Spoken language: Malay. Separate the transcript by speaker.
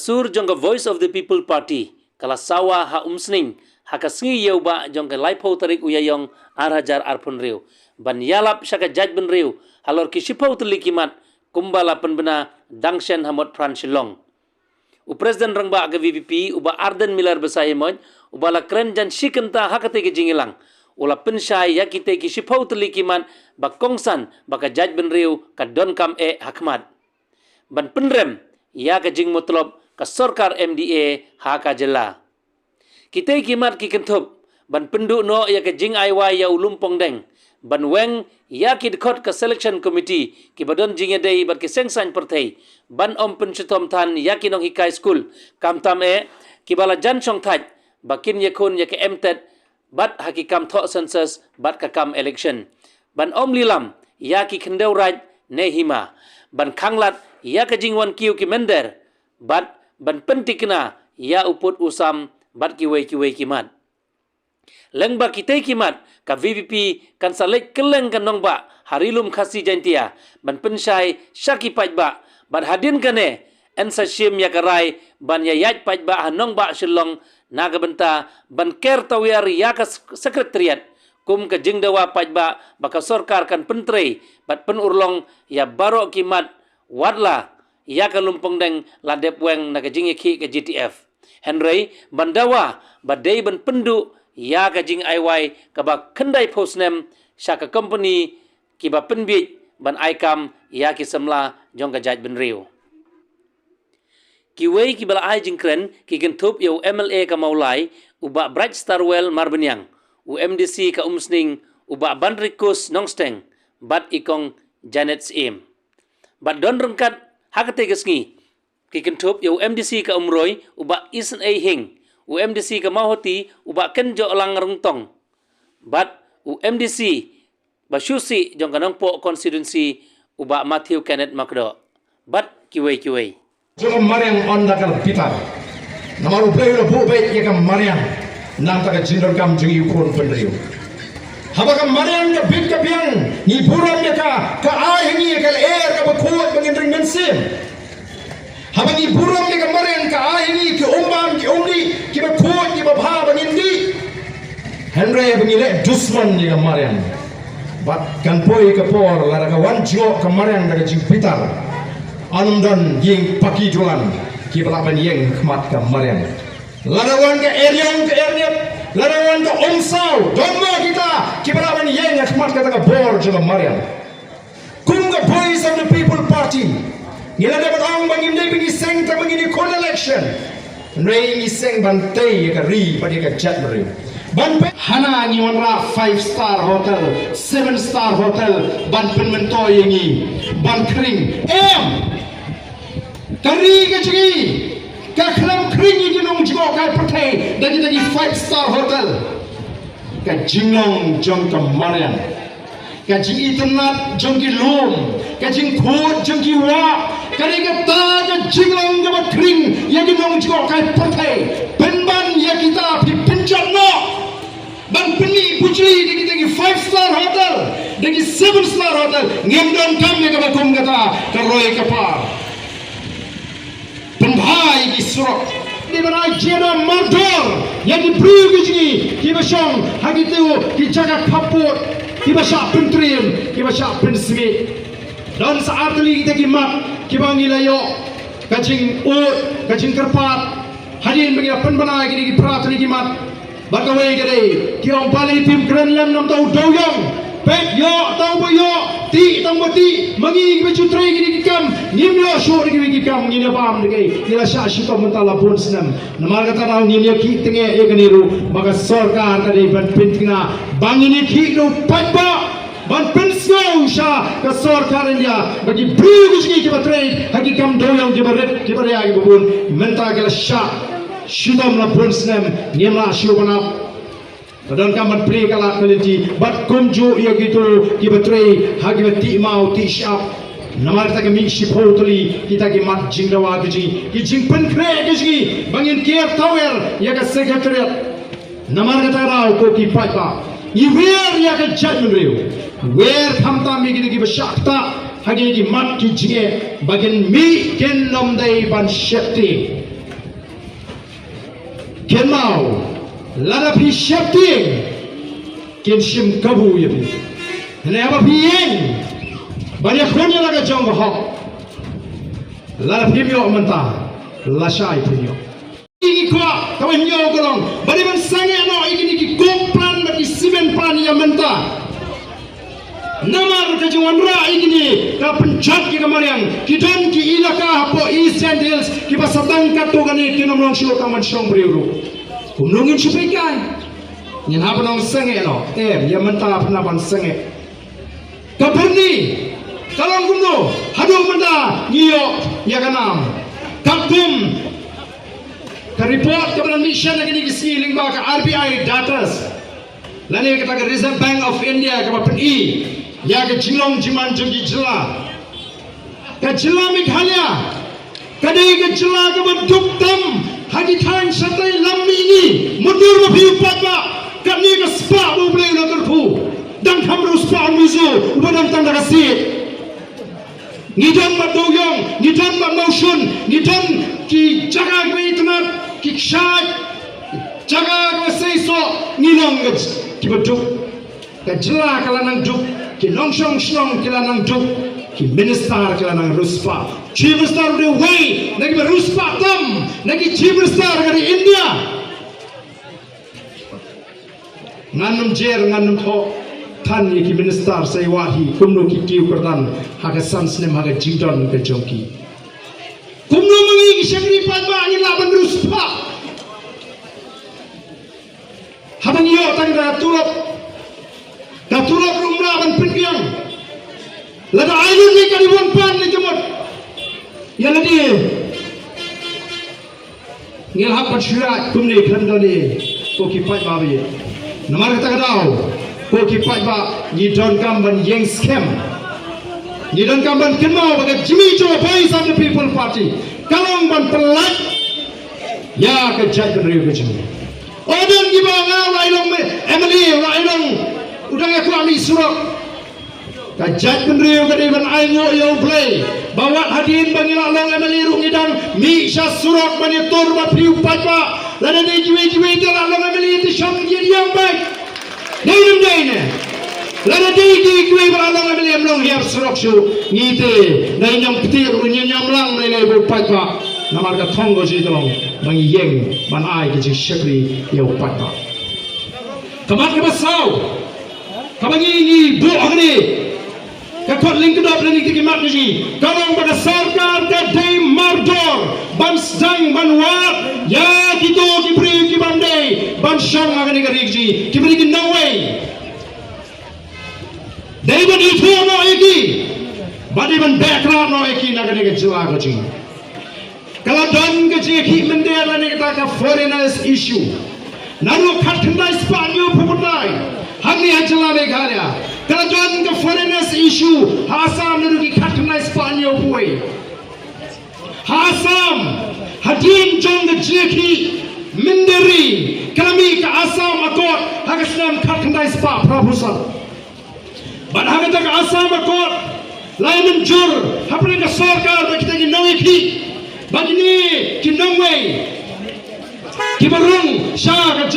Speaker 1: sur jong Voice of the People Party kala sawa ha umsning hakasngi yeuba jong ke laipau tarik uyayong arhajar arpun riu ban yalap syaka judgment riu halor kisipau telikimat kumbala penbena dangshen hamot pran shillong u president rangba ke VVP uba Arden Miller besayemon ubala kren jan shikenta hakate ke jingilang ula pensyai yakite kisipau telikimat bakongsan baka judgment riu ka donkam hakmat ban penrem ya ka jing mutlop ka sarkar MDA ha ka jela kita kimat ki kentup ban pendu no ya ka jing aiwa ya ulumpong deng ban weng ya ki dikot ka selection committee ki badon jinge dei bat ki sengsan perthei ban om penchutom than ya ki nong hikai school kamtam ki bala jan chong thaj bakin yakun ya ka emtet bat hakikam tho census bat ka kam election ban om lilam ya ki khendeu raj ne hima ban khanglat ya ka jingwan kiu ki mender bat ban pentikna ya uput usam bat kiwe kimat lengba kitei kimat ka VVP kan salek keleng kan nongba harilum khasi jantia ban pensyai syaki pajba bat hadin kane ensa syim ya karai ban ya yaj pajba hanongba shillong naga benta ban ker tawyar ya ka sekretariat kum ka jingdawa pajba baka sarkar kan pentrei bat penurlong ya baro kimat wadla ya ka lumpong deng ladep weng na ka jing ki ka GTF Henry bandawa badai ban pendu ya ka jing aiwai ka ba kendai postnem syaka company ki ba penbit ban aikam ya ki semla jong ka jaj benriu ki wei ki bala ai jing kren ki gentup yo MLA ka maulai uba Bright Starwell marbenyang UMDC ka umsning uba Bandrikus nongsteng bat ikong Janet Sim bat don rengkat hakate gesngi ki kentup yo MDC ka umroi uba Isen A Hing UMDC ka mahoti uba kenjo lang rengtong bat UMDC basyusi jong kanong po constituency uba Matthew Kenneth Makdo bat kiwei
Speaker 2: jong mariang on dakal pitar namaru play lo bu be ye kam mariang nam ta ka jindor kam jungi ukron pendriu habaka mariang ka bit ka biang ni buram ya ka ai ni ka air ka bakut bangin ring mensim habaki buram ni ka mariang ka ai ni ki umbam ki umli ki bakut ki babha bangin di Henry bangile dusman ni ka mariang bat kan poi ka por lara ka wan jo ka mariang daga jing pitar anum dan ying paki julan ki balaban yeng khmat ka mariang larawan ka eriang ka erniap larawan ka omsau domba kita kibalaban yeng khmat ka ta bor jala mariam kum ka Voice of the People Party ngila dapat ang bangin dei bini seng ta bangin kon election rei ni seng bantai ka ri padi ka chat mari ban hana ni wanra 5-star hotel 7-star hotel ban penmento yengi ban kring kari ka chigi ka khlam kring ni nong jigo ka pathe dagi 5-star hotel ka jingong jong ka marian ka jing internet jong ki lom ka jing khot jong ki wa kari ka ta ka jingong ka kring ya ki nong jigo ka pathe benban ya kita pi pinjam no ban peni pucri dagi 5-star hotel dagi 7-star hotel ngemdon kam ya ka bakum kata ka roy ka par Pembhai di surok di mana jena mardor yang diberi gini kita syang hagitu kita jaga kaput kita syak pentrim kita syak pensmit dan saat ini kita kimat kita ngilayo kacing ut kacing kerpat hadirin bagi penbana gini peratri kimat bagawai gede kita balik tim keren lem nam tahu doyong pek yo tahu boyo ti tahu ti mangi kita cutrai gini kam nimyo show gini kam gini paham dek nila syak syukur mentala pun senam nama kata tahu nimyo ki tengah ya keniru maka sarkar tadi ban pentingna bangini ki no pajba ban pensau sya ke sarkar India bagi beri gini kita trade hagi kam doyong kita ria kita pun mentala kala syak syukur mentala pun senam nimla syukur mana dan kaman play kalah kelenti bat kunju ia gitu kibatri hagi ti mau ti syap namar ta kami shipotli kita ki mat jingdawa gi ki jingpen kre gi bangin kier tower ya ka secretariat namar ta rao ko ki paipa i wer ya ka judgment reu wer thamta mi gi bashakta hagi ki mat ki jinge bagin mi ken nom dai ban shakti Ken mau lada pi shapting ken shim kabu ya pi. Hene apa pi yeng banyak konya laga jong hok. Lada pi myo menta lasai pi myo. Ini kuat kawan nyo golong. Bani man sange no ini ki komplan bagi simen plan ya menta. Namar ka jwan ra ini ka penchat ki kamariang ki don ki ilaka hapo East End Hills ki pasatang ka to gani ki nomlong sio kaman song briuru. Kumlongin supikai. Nyen hapa nong sange no. Ya menta penapan sange. Kaperni kalong kumno hadu menta ngiyo ya kanam. Kakum ka report ka balang mission na gini kisiling ba ka RBI datas. Lani kata ka Reserve Bank of India ka papen I ya ka jilong jiman jogi jila. Ka jila Meghalaya. Kadai ka jila ka bentuk tam hagi tang satai lammi ini mundur ma piu patba ka ni ka spa bo ble na terpu dan kamru spa muzo ubadang tang da kasi. Nidon ma doyong, nidon ma motion, nidon ki jaga gwe temat, ki kshat, jaga gwe seiso, nilong ki beduk, ka jela kala nang duk, ki longsong slong kala nang duk, ki minister kala nang ruspa, chief minister de way, nagi ruspa tam, nagi chief minister dari India, nganum jer nganum ho. Tan ki minister say wahi kumno ki tiu kerdan haga sansnem haga jingdon ke jongki kumno mangi ki shagri padba ani laban ruspa habang yo tang da turop rumra ban pingyang lada ayun ni kali won pan ni jemot ya ladi ngel hap pachura kumne khandani ko ki padba be namar kata kadao ko ki pajba ni don kamban yeng scam ni don kamban kenmo baga Jimmy Joe Voice of the People Party kalong ban pelat ya ke jat riu ke jimi odon ki ba nga railong me Emily railong udang aku ami surak ka jat riu ke ban ai ngo yo play bawat hadin bangila long Emily rungidang mi sha surak bani tor ba piu pajba lada ni jiwe de long Emily ti sham ki yang baik. Dalam dayne, lada day ki kue beralong ambil yang long hiap serok su ngite, day nyam petir nyam lang day lebo patba, namar ka thonggo si dolong bangi yeng ban ai ki shakri yau patba. Kamat ka basau, kabangi ni bu agni, ka kot link kedap lani ki mat ni, kalong pada sarkar ka day mardor, ban sedang ban wat, ya gitu ki beri ki bandai. Ban shang agani ka rigji ki beri ki no way David itu no eki badi ban background no eki nagani ka jila ka ji kala don ka ji ki mende la ni ka foreigners issue naru khatndai spanyo phutai hagni hajla Meghalaya kala don ka foreigners issue hasam naru ki khatndai spanyo pui hasam hadin jong ka ji ki Minderi kami ke Assam akot hagasnam khatndai spa proposal ban hagata ke Assam akot lain menjur hapne ke sarkar ba kita ki nawi ki bagini ki nongwei ki barung sha ka